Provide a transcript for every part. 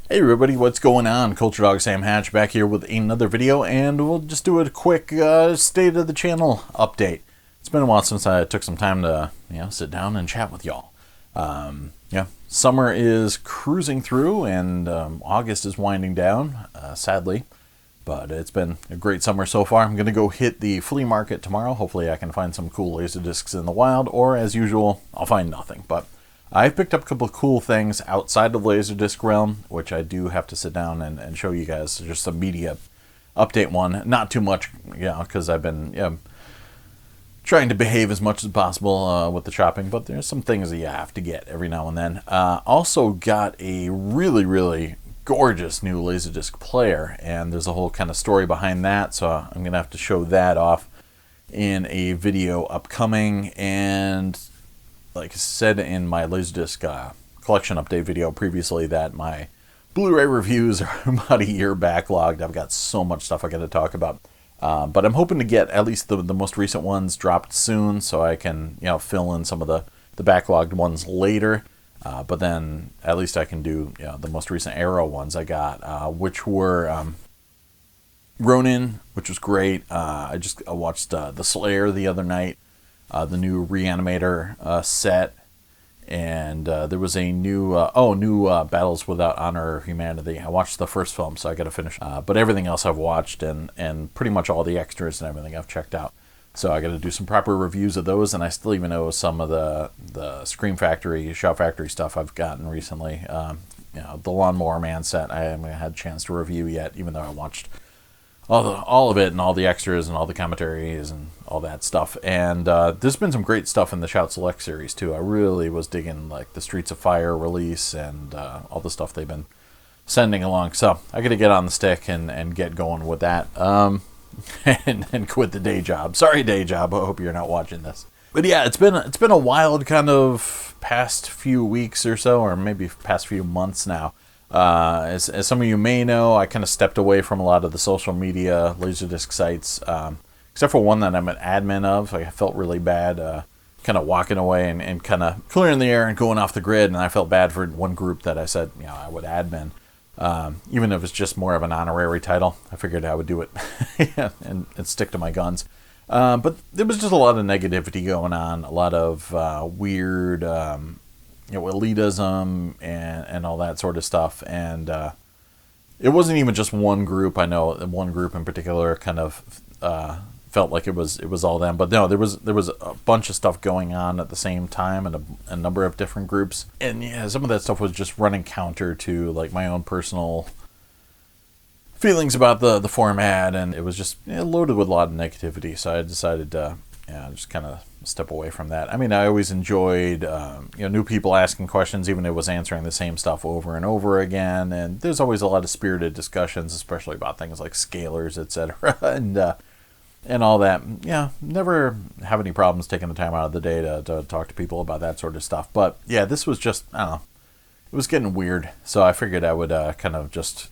Hey everybody, what's going on? Culturedog Sam Hatch back here with another video, and we'll just do a quick state of the channel update. It's been a while since I took some time to sit down and chat with y'all. Summer is cruising through, and August is winding down, sadly. But it's been a great summer so far. I'm going to go hit the flea market tomorrow. Hopefully I can find some cool Laserdiscs in the wild, or as usual, I'll find nothing. But I've picked up a couple of cool things outside of the Laserdisc realm, which I do have to sit down and show you guys. Just a media update one. Not too much, because I've been trying to behave as much as possible with the shopping, but there's some things that you have to get every now and then. Also got a really, really gorgeous new Laserdisc player, and there's a whole kind of story behind that, so I'm going to have to show that off in a video upcoming. And like I said in my Laserdisc collection update video previously, that my Blu-ray reviews are about a year backlogged. I've got so much stuff I got to talk about. But I'm hoping to get at least the most recent ones dropped soon, so I can fill in some of the backlogged ones later. But then at least I can do the most recent Arrow ones I got, which were Ronin, which was great. I watched The Slayer the other night, the new Reanimator set, and there was a new Battles Without Honor or Humanity. I watched the first film, so I got to finish. But everything else I've watched, and pretty much all the extras and everything I've checked out. So I got to do some proper reviews of those, and I still even know some of the Scream Factory, Shout Factory stuff I've gotten recently. The Lawnmower Man set I haven't had a chance to review yet, even though I watched all of it and all the extras and all the commentaries and all that stuff. And there's been some great stuff in the Shout Select series too. I really was digging like the Streets of Fire release and all the stuff they've been sending along. So I got to get on the stick and get going with that. And quit the day job. Sorry, day job. I hope you're not watching this. But yeah, it's been a wild kind of past few weeks or so, or maybe past few months now. As some of you may know, I kind of stepped away from a lot of the social media Laserdisc sites, except for one that I'm an admin of. I felt really bad kind of walking away and kind of clearing the air and going off the grid, and I felt bad for one group that I said I would admin. Even if it's just more of an honorary title, I figured I would do it and stick to my guns. But there was just a lot of negativity going on, a lot of weird elitism and all that sort of stuff. And it wasn't even just one group. I know one group in particular kind of felt like it was all them, but no, there was a bunch of stuff going on at the same time, and a number of different groups, and some of that stuff was just running counter to like my own personal feelings about the format, and it was just loaded with a lot of negativity. So I decided to just kind of step away from that. I mean, I always enjoyed new people asking questions, even if it was answering the same stuff over and over again, and there's always a lot of spirited discussions, especially about things like scalers, etc. and all that. Never have any problems taking the time out of the day to talk to people about that sort of stuff. But this was just, I don't know, it was getting weird. So I figured I would kind of just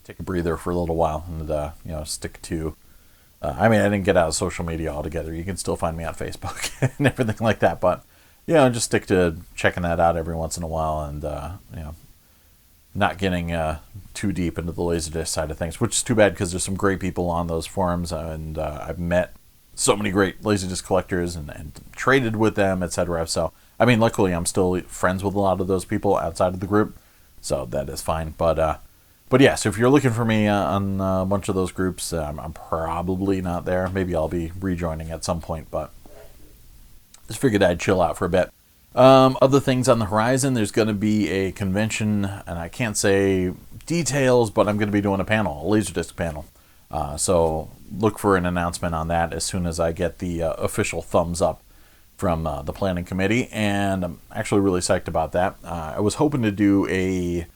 take a breather for a little while and stick to. I didn't get out of social media altogether. You can still find me on Facebook and everything like that. But just stick to checking that out every once in a while, and not getting too deep into the Laserdisc side of things, which is too bad because there's some great people on those forums, and I've met so many great Laserdisc collectors and traded with them, etc. So, luckily I'm still friends with a lot of those people outside of the group, so that is fine. But yeah, so if you're looking for me on a bunch of those groups, I'm probably not there. Maybe I'll be rejoining at some point, but just figured I'd chill out for a bit. Other things on the horizon, there's going to be a convention, and I can't say details, but I'm going to be doing a panel, a Laserdisc panel. So look for an announcement on that as soon as I get the official thumbs up from the planning committee, and I'm actually really psyched about that. I was hoping to do a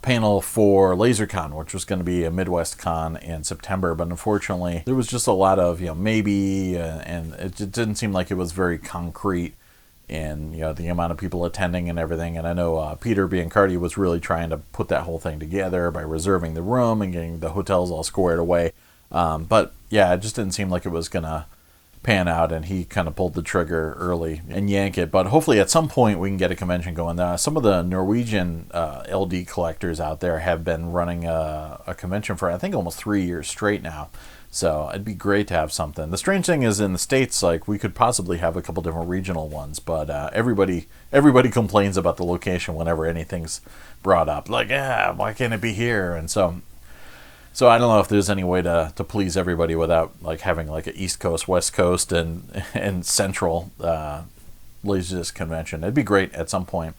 panel for LaserCon, which was going to be a Midwest con in September, but unfortunately there was just a lot of maybe, and it just didn't seem like it was very concrete in the amount of people attending and everything. And I know Peter Biancardi was really trying to put that whole thing together by reserving the room and getting the hotels all squared away. But it just didn't seem like it was gonna pan out, and he kind of pulled the trigger early and yank it. But hopefully at some point we can get a convention going. Some of the Norwegian LD collectors out there have been running a convention for, I think, almost 3 years straight now. So it'd be great to have something. The strange thing is, in the States, like, we could possibly have a couple different regional ones, but everybody complains about the location whenever anything's brought up. Like, yeah, why can't it be here? And so I don't know if there's any way to please everybody without, like, having like an East Coast, West Coast, and Central Laserdisc convention. It'd be great at some point.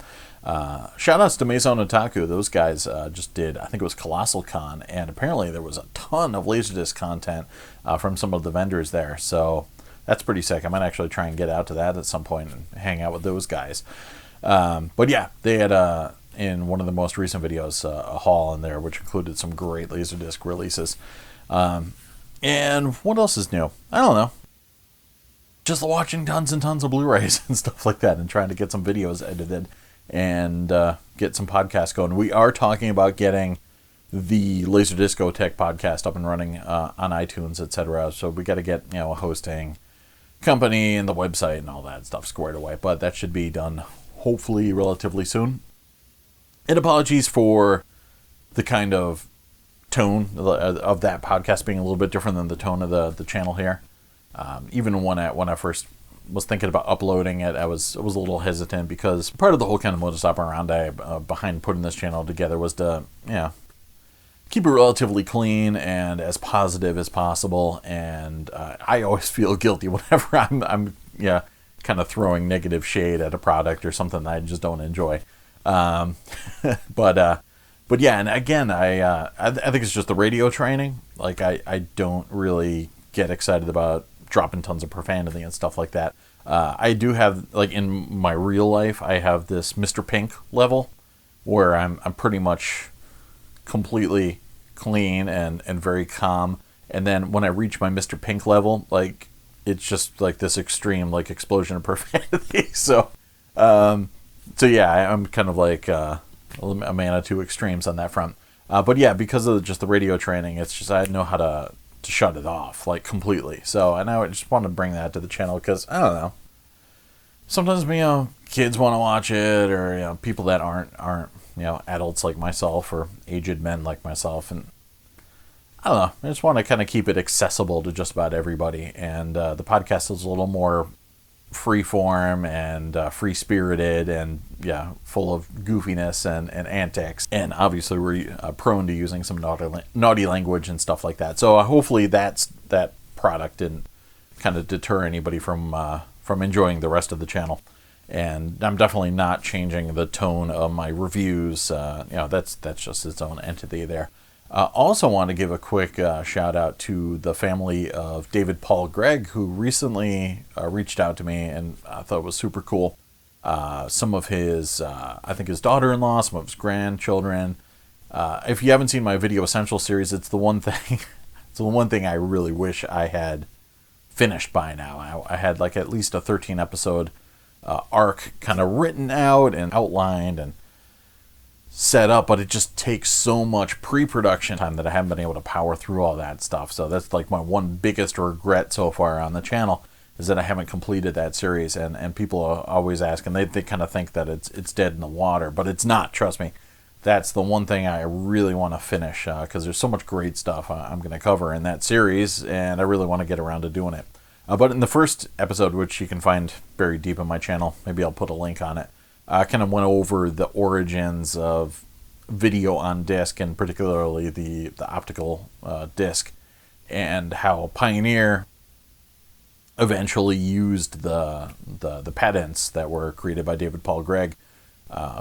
Shout outs to Maison Otaku. Those guys just did, I think it was Colossal Con, and apparently there was a ton of Laserdisc content from some of the vendors there. So that's pretty sick. I might actually try and get out to that at some point and hang out with those guys. But yeah, they had in one of the most recent videos a haul in there, which included some great Laserdisc releases. And what else is new? I don't know. Just watching tons and tons of Blu-rays and stuff like that, and trying to get some videos edited and get some podcasts going. We are talking about getting the Laserdiscotheque podcast up and running on iTunes, etc. So we got to get, a hosting company and the website and all that stuff squared away. But that should be done hopefully relatively soon. And apologies for the kind of tone of that podcast being a little bit different than the tone of the channel here. Even when I first was thinking about uploading it, I was a little hesitant, because part of the whole kind of modus operandi behind putting this channel together was to keep it relatively clean and as positive as possible. And I always feel guilty whenever I'm kind of throwing negative shade at a product or something that I just don't enjoy. But yeah, and again, I think it's just the radio training. Like, I don't really get excited about dropping tons of profanity and stuff like that. I do have, like, in my real life, I have this Mr. Pink level where I'm pretty much completely clean and very calm. And then when I reach my Mr. Pink level, like, it's just like this extreme, like, explosion of profanity. So yeah, I'm kind of like a man of two extremes on that front. But yeah, because of just the radio training, it's just, I know how to shut it off, like, completely. So, and I just want to bring that to the channel, because I don't know, sometimes kids want to watch it, or people that aren't adults like myself, or aged men like myself, and I don't know, I just want to kind of keep it accessible to just about everybody. And the podcast is a little more freeform and free-spirited, and full of goofiness and antics, and obviously we're prone to using some naughty language and stuff like that. So hopefully that product didn't kind of deter anybody from enjoying the rest of the channel. And I'm definitely not changing the tone of my reviews. That's just its own entity there. Also want to give a quick shout out to the family of David Paul Gregg, who recently reached out to me, and I thought it was super cool. Some of his, I think his daughter-in-law, some of his grandchildren. If you haven't seen my Video Essential series, it's the one thing, it's the one thing I really wish I had finished by now. I had, like, at least a 13 episode arc kind of written out and outlined and set up, but it just takes so much pre-production time that I haven't been able to power through all that stuff. So that's, like, my one biggest regret so far on the channel, is that I haven't completed that series. And people are always asking, they kind of think that it's dead in the water, but it's not. Trust me, that's the one thing I really want to finish, because there's so much great stuff I'm going to cover in that series, and I really want to get around to doing it. But in the first episode, which you can find buried deep in my channel, maybe I'll put a link on it, I kind of went over the origins of video on disc, and particularly the optical disc, and how Pioneer eventually used the patents that were created by David Paul Gregg,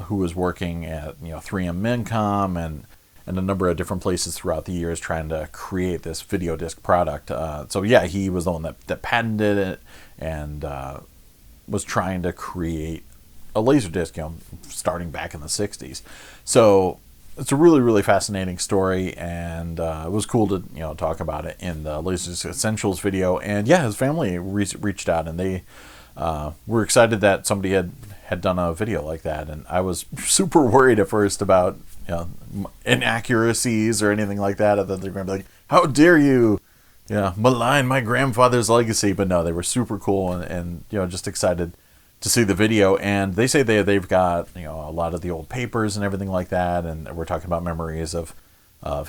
who was working at 3M Mincom and a number of different places throughout the years trying to create this video disc product. So yeah, he was the one that patented it, and was trying to create a Laserdisc, starting back in the 60s. So it's a really, really fascinating story, and it was cool to talk about it in the Laserdisc Essentials video. And yeah, his family reached out, and they were excited that somebody had done a video like that. And I was super worried at first about inaccuracies or anything like that. I thought they were going to be like, "How dare you yeah, malign my grandfather's legacy. But no, they were super cool and just excited to see the video. And they say they've got a lot of the old papers and everything like that. And we're talking about memories of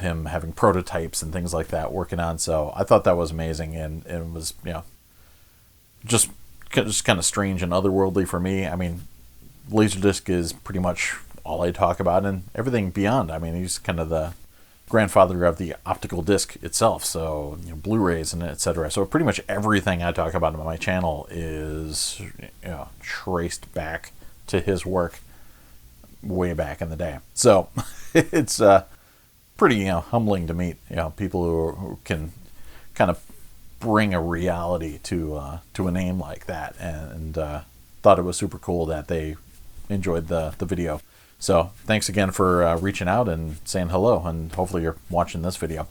him having prototypes and things like that working on. So I thought that was amazing, and it was just kind of strange and otherworldly for me. I mean, Laserdisc is pretty much all I talk about, and everything beyond. I mean, he's kind of the grandfather of the optical disc itself, so Blu-rays and etc. So pretty much everything I talk about on my channel is traced back to his work way back in the day. So it's pretty humbling to meet people who can kind of bring a reality to a name like that, and thought it was super cool that they enjoyed the video. So thanks again for reaching out and saying hello, and hopefully you're watching this video.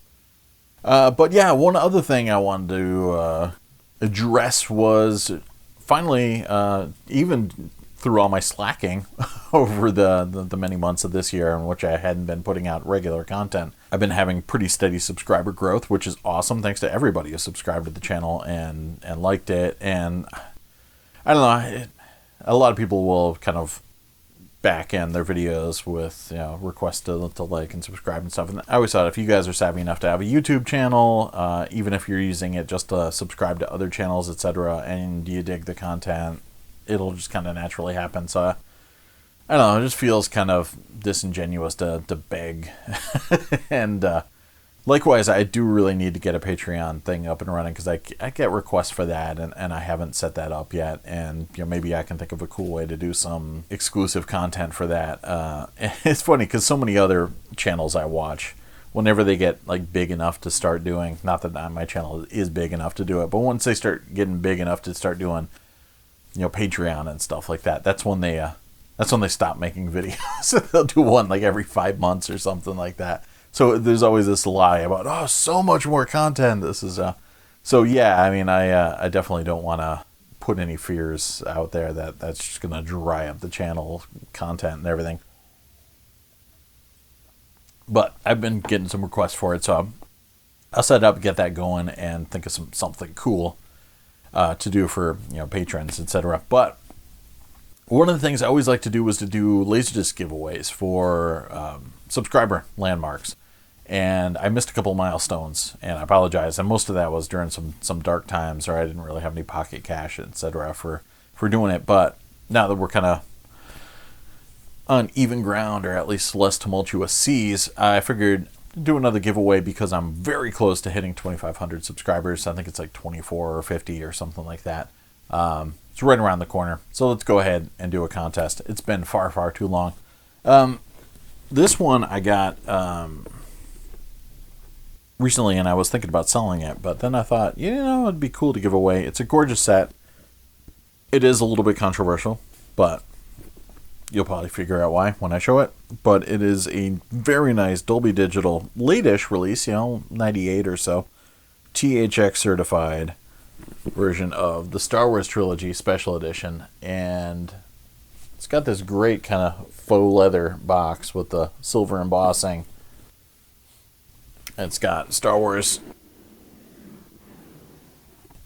But yeah, one other thing I wanted to address was finally, even through all my slacking over the many months of this year in which I hadn't been putting out regular content, I've been having pretty steady subscriber growth, which is awesome. Thanks to everybody who subscribed to the channel and liked it. And I don't know, a lot of people will kind of back end their videos with requests to like and subscribe and stuff. And I always thought if you guys are savvy enough to have a YouTube channel, even if you're using it just to subscribe to other channels, etc., and you dig the content, it'll just kind of naturally happen. So I don't know, it just feels kind of disingenuous to beg. And likewise, I do really need to get a Patreon thing up and running, because I get requests for that, and I haven't set that up yet. And maybe I can think of a cool way to do some exclusive content for that. It's funny because so many other channels I watch, whenever they get like big enough to start doing, not that my channel is big enough to do it, but once they start getting big enough to start doing Patreon and stuff like that, that's when they stop making videos. They'll do one like every 5 months or something like that. So there's always this lie about, so much more content. This is so yeah. I mean, I definitely don't want to put any fears out there that that's just gonna dry up the channel content and everything. But I've been getting some requests for it, so I'll set it up, get that going, and think of something cool to do for patrons, etc. But one of the things I always like to do was to do Laserdisc giveaways for subscriber landmarks. And I missed a couple milestones, and I apologize. And most of that was during some dark times, or I didn't really have any pocket cash, etc. for doing it. But now that we're kind of on even ground, or at least less tumultuous seas, I figured do another giveaway, because I'm very close to hitting 2,500 subscribers. I think it's like 24 or 50 or something like that. It's right around the corner. So let's go ahead and do a contest. It's been far, far too long. This one I got recently, and I was thinking about selling it, but then I thought, it'd be cool to give away. It's a gorgeous set. It is a little bit controversial, but you'll probably figure out why when I show it. But it is a very nice Dolby Digital late-ish release, 98 or so, THX certified version of the Star Wars Trilogy Special Edition. And it's got this great kind of faux leather box with the silver embossing. It's got Star Wars,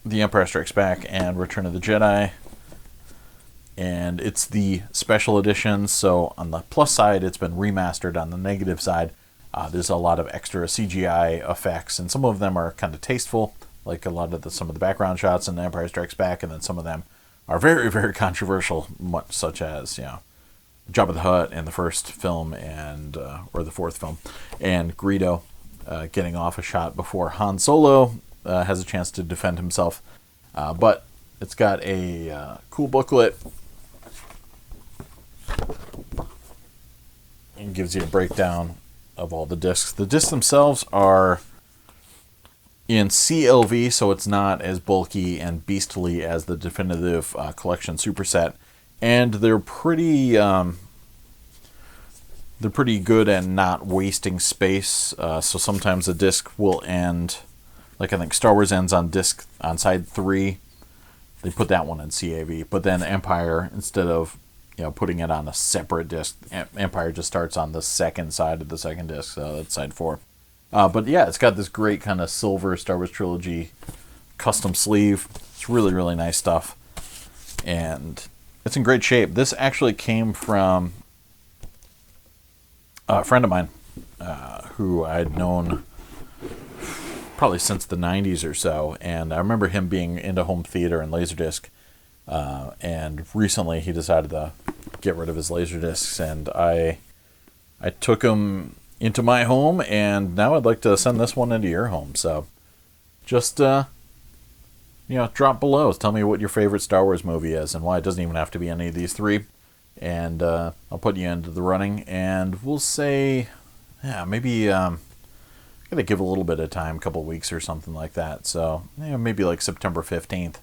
The Empire Strikes Back, and Return of the Jedi. And it's the special edition, so on the plus side, it's been remastered. On the negative side, there's a lot of extra CGI effects, and some of them are kind of tasteful, like a lot of some of the background shots in The Empire Strikes Back, and then some of them are very, very controversial, much such as, Jabba the Hutt in the first film, and or the fourth film, and Greedo getting off a shot before Han Solo has a chance to defend himself. But it's got a cool booklet. It gives you a breakdown of all the discs. The discs themselves are in CLV, so it's not as bulky and beastly as the definitive collection superset, and they're pretty good at not wasting space. So sometimes a disc will end, like I think Star Wars ends on side 3. They put that one in CAV, but then Empire, instead of putting it on a separate disc, Empire just starts on the second side of the second disc, so that's side 4. But yeah, it's got this great kind of silver Star Wars Trilogy custom sleeve. It's really, really nice stuff. And it's in great shape. This actually came from a friend of mine who I'd known probably since the 90s or so. And I remember him being into home theater and Laserdisc. And recently he decided to get rid of his Laserdiscs. And I took him into my home, and now I'd like to send this one into your home. So just, drop below. Tell me what your favorite Star Wars movie is and why. It doesn't even have to be any of these three. And I'll put you into the running, and we'll say, maybe gotta give a little bit of time, a couple weeks or something like that. So maybe like September 15th.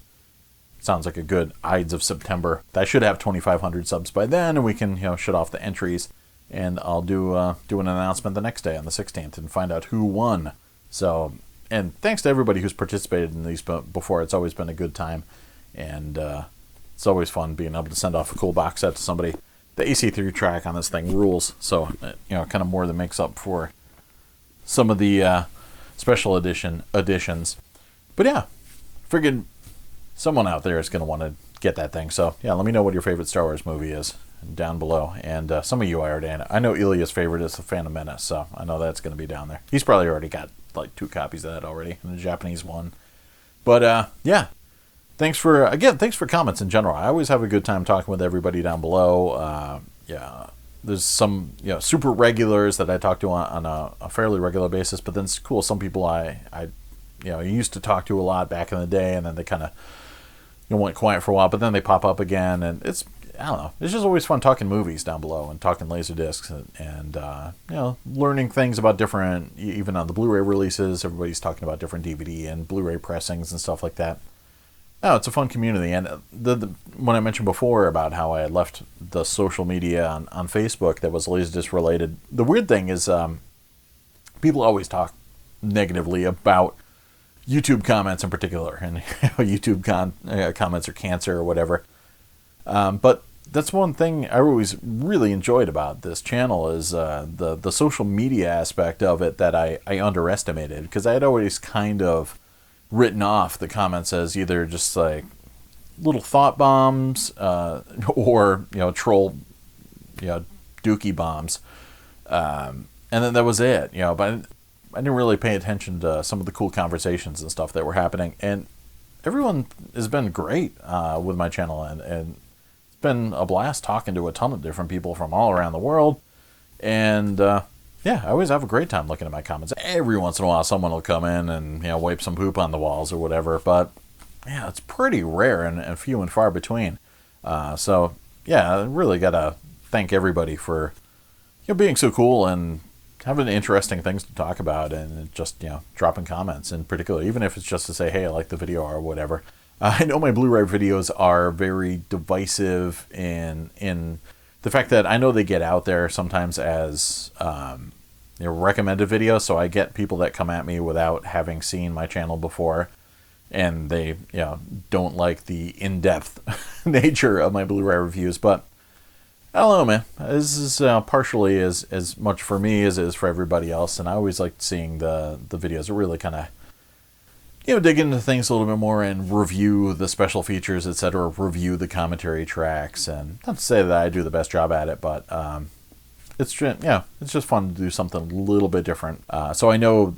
Sounds like a good Ides of September. I should have 2,500 subs by then, and we can shut off the entries. And I'll do an announcement the next day on the 16th and find out who won. So, and thanks to everybody who's participated in these before. It's always been a good time, and it's always fun being able to send off a cool box set to somebody. The AC3 track on this thing rules. So, kind of more than makes up for some of the special editions. But yeah, figured someone out there is going to want to get that thing. So yeah, let me know what your favorite Star Wars movie is down below. And some of you I already know. I know Ilya's favorite is The Phantom Menace, so I know that's going to be down there. He's probably already got like 2 copies of that already, and the Japanese one. But yeah, thanks for comments in general. I always have a good time talking with everybody down below. There's some super regulars that I talk to on a fairly regular basis, but then it's cool. Some people I used to talk to a lot back in the day, and then they kind of went quiet for a while, but then they pop up again, and I don't know. It's just always fun talking movies down below and talking Laserdiscs and learning things about different, even on the Blu-ray releases, everybody's talking about different DVD and Blu-ray pressings and stuff like that. Oh, it's a fun community. And when I mentioned before about how I had left the social media on Facebook that was Laserdisc related, the weird thing is people always talk negatively about YouTube comments in particular, and YouTube comments are cancer or whatever. But that's one thing I always really enjoyed about this channel is the social media aspect of it that I underestimated, because I had always kind of written off the comments as either just like little thought bombs or troll dookie bombs, and then that was it. But I didn't really pay attention to some of the cool conversations and stuff that were happening, and everyone has been great with my channel, and it's been a blast talking to a ton of different people from all around the world. And I always have a great time looking at my comments. Every once in a while someone will come in and wipe some poop on the walls or whatever, but yeah, it's pretty rare and few and far between. So yeah, I really gotta thank everybody for being so cool and having interesting things to talk about, and just dropping comments in particular, even if it's just to say, hey, I like the video or whatever. I know my Blu-ray videos are very divisive in the fact that I know they get out there sometimes as recommended videos, so I get people that come at me without having seen my channel before, and they don't like the in-depth nature of my Blu-ray reviews. But I don't know, man. This is partially as much for me as it is for everybody else, and I always like seeing the videos that really kind of dig into things a little bit more and review the special features, etc. Review the commentary tracks, and not to say that I do the best job at it, but it's just fun to do something a little bit different. So I know,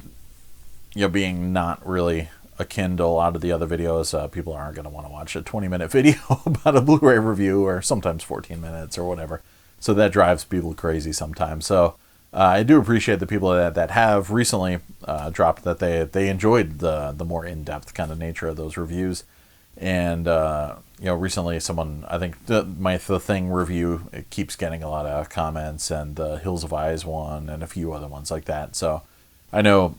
being not really akin to a lot of the other videos, people aren't going to want to watch a 20-minute video about a Blu-ray review, or sometimes 14 minutes or whatever. So that drives people crazy sometimes. So I do appreciate the people that have recently dropped that they enjoyed the more in-depth kind of nature of those reviews. And recently someone, I think the Thing review, it keeps getting a lot of comments, and the Hills of Eyes one and a few other ones like that. So I know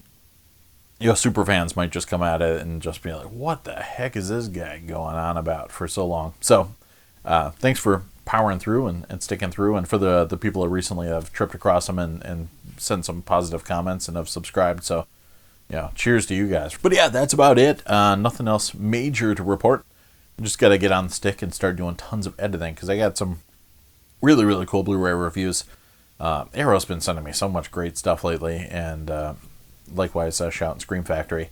super fans might just come at it and just be like, what the heck is this guy going on about for so long? So thanks for powering through and sticking through, and for the people that recently have tripped across them and sent some positive comments and have subscribed. So cheers to you guys. But yeah, that's about it. Nothing else major to report. I just got to get on the stick and start doing tons of editing, because I got some really, really cool Blu-ray reviews. Arrow's been sending me so much great stuff lately, and likewise, Shout and Scream Factory.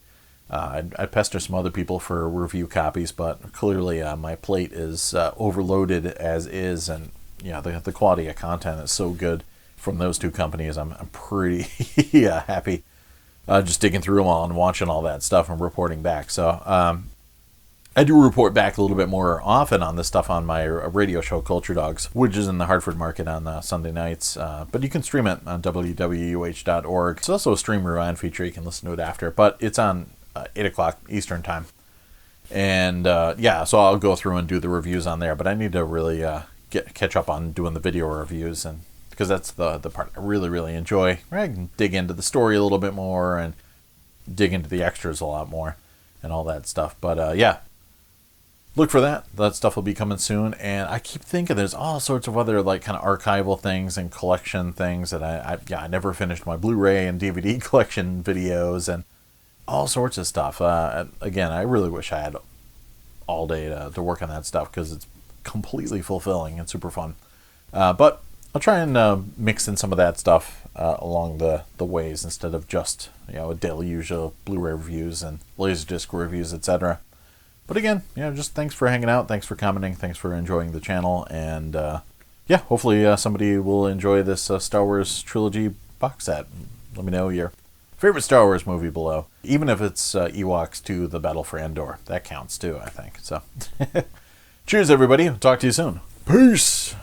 I'd pester some other people for review copies, but clearly my plate is overloaded as is, and yeah, the quality of content is so good from those two companies. I'm pretty happy just digging through them all and watching all that stuff and reporting back. So I do report back a little bit more often on this stuff on my radio show, Culture Dogs, which is in the Hartford market on Sunday nights. But you can stream it on WWUH.org. It's also a StreamRewind feature. You can listen to it after, but it's on 8 o'clock Eastern time. And yeah, so I'll go through and do the reviews on there. But I need to really catch up on doing the video reviews, and because that's the part I really enjoy. I can dig into the story a little bit more and dig into the extras a lot more and all that stuff. But yeah, look for that. That stuff will be coming soon. And I keep thinking there's all sorts of other like kind of archival things and collection things that I never finished my Blu-ray and DVD collection videos and all sorts of stuff. Again, I really wish I had all day to work on that stuff, because it's completely fulfilling and super fun. But I'll try and mix in some of that stuff along the ways, instead of just a deluge of Blu-ray reviews and Laserdisc reviews, etc. But again, just thanks for hanging out, thanks for commenting, thanks for enjoying the channel, and yeah, hopefully somebody will enjoy this Star Wars trilogy box set. Let me know your favorite Star Wars movie below, even if it's Ewoks to the Battle for Endor. That counts too, I think. So, cheers everybody. Talk to you soon. Peace.